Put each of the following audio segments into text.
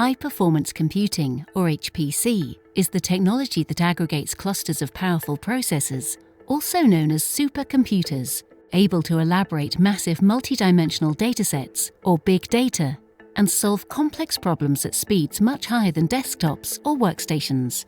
High-performance computing, or HPC, is the technology that aggregates clusters of powerful processors, also known as supercomputers, able to elaborate massive multidimensional datasets, or big data, and solve complex problems at speeds much higher than desktops or workstations.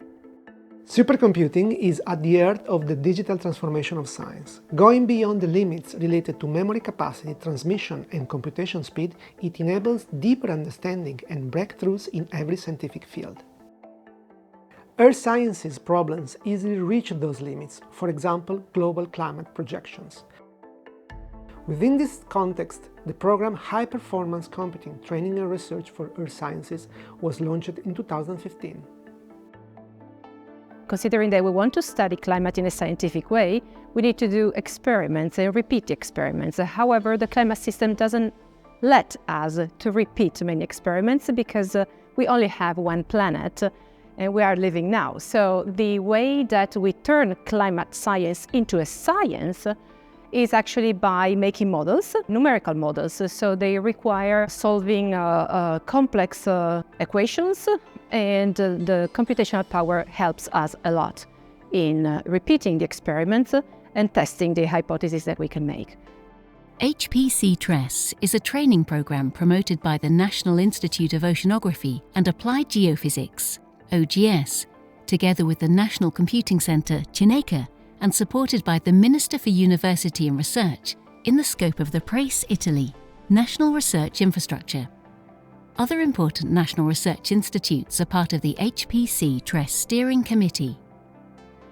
Supercomputing is at the heart of the digital transformation of science. Going beyond the limits related to memory capacity, transmission, and computation speed, it enables deeper understanding and breakthroughs in every scientific field. Earth science's problems easily reach those limits, for example, global climate projections. Within this context, the program High Performance Computing Training and Research for Earth Sciences was launched in 2015. Considering that we want to study climate in a scientific way, we need to do experiments and repeat the experiments. However, the climate system doesn't let us to repeat many experiments because we only have one planet and we are living now. So the way that we turn climate science into a science is actually by making models, numerical models. So they require solving complex equations, and the computational power helps us a lot in repeating the experiments and testing the hypotheses that we can make. HPC-TRES is a training program promoted by the National Institute of Oceanography and Applied Geophysics, OGS, together with the National Computing Centre, CINECA, and supported by the Minister for University and Research in the scope of the PRACE-Italy, National Research Infrastructure. Other important national research institutes are part of the HPC-TRES Steering Committee.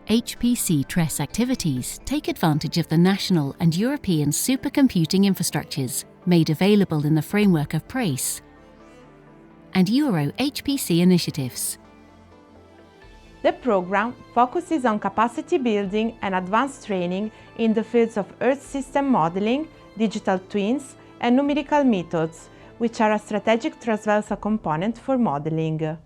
HPC-TRES activities take advantage of the national and European supercomputing infrastructures made available in the framework of PRACE and Euro HPC initiatives. The program focuses on capacity building and advanced training in the fields of Earth system modeling, digital twins, and numerical methods, which are a strategic transversal component for modeling.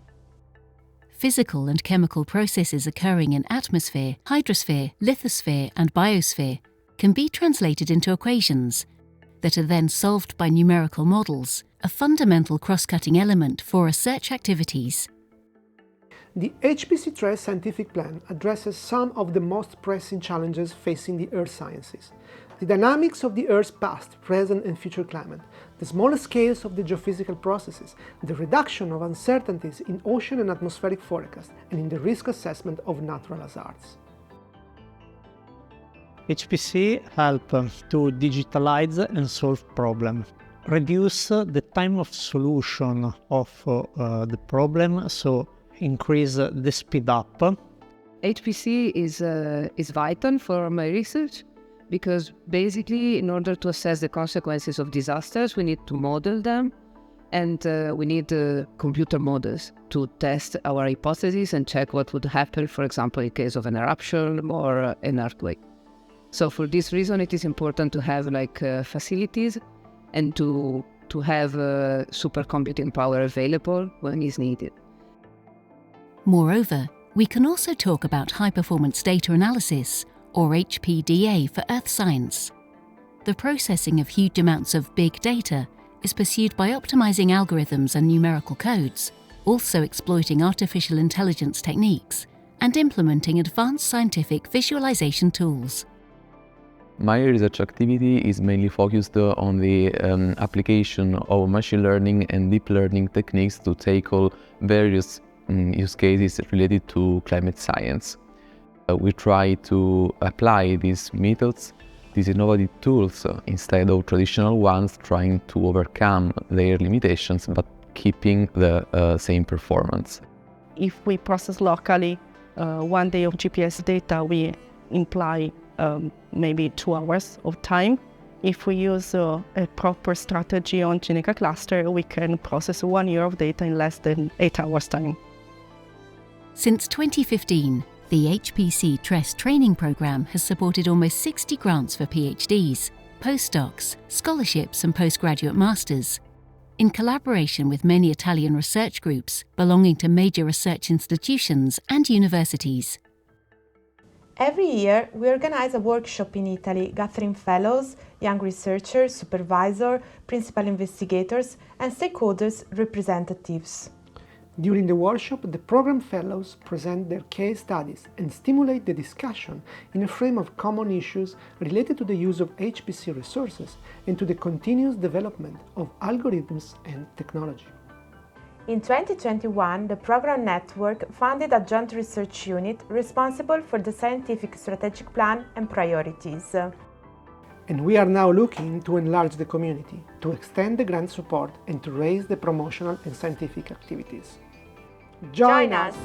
Physical and chemical processes occurring in atmosphere, hydrosphere, lithosphere, and biosphere can be translated into equations that are then solved by numerical models, a fundamental cross-cutting element for research activities. The HPC-TRES scientific plan addresses some of the most pressing challenges facing the earth sciences. The dynamics of the Earth's past, present and future climate, the smaller scales of the geophysical processes, the reduction of uncertainties in ocean and atmospheric forecasts, and in the risk assessment of natural hazards. HPC help to digitalize and solve problems, reduce the time of solution of the problem, so increase the speed up. HPC is vital for my research because basically in order to assess the consequences of disasters we need to model them, and we need computer models to test our hypotheses and check what would happen, for example, in case of an eruption or an earthquake. So for this reason it is important to have facilities and to have supercomputing power available when it's needed. Moreover, we can also talk about high-performance data analysis, or HPDA for Earth science. The processing of huge amounts of big data is pursued by optimizing algorithms and numerical codes, also exploiting artificial intelligence techniques, and implementing advanced scientific visualization tools. My research activity is mainly focused on the application of machine learning and deep learning techniques to tackle various use cases related to climate science. We try to apply these methods, these innovative tools, instead of traditional ones, trying to overcome their limitations but keeping the same performance. If we process locally 1 day of GPS data, we imply maybe 2 hours of time. If we use a proper strategy on CINECA cluster, we can process 1 year of data in less than 8 hours time. Since 2015, the HPC-TRES training program has supported almost 60 grants for PhDs, postdocs, scholarships and postgraduate masters, in collaboration with many Italian research groups belonging to major research institutions and universities. Every year, we organize a workshop in Italy, gathering fellows, young researchers, supervisors, principal investigators, and stakeholders representatives. During the workshop, the program fellows present their case studies and stimulate the discussion in a frame of common issues related to the use of HPC resources and to the continuous development of algorithms and technology. In 2021, the program network founded a joint research unit responsible for the scientific strategic plan and priorities. And we are now looking to enlarge the community, to extend the grant support and to raise the promotional and scientific activities. Join us!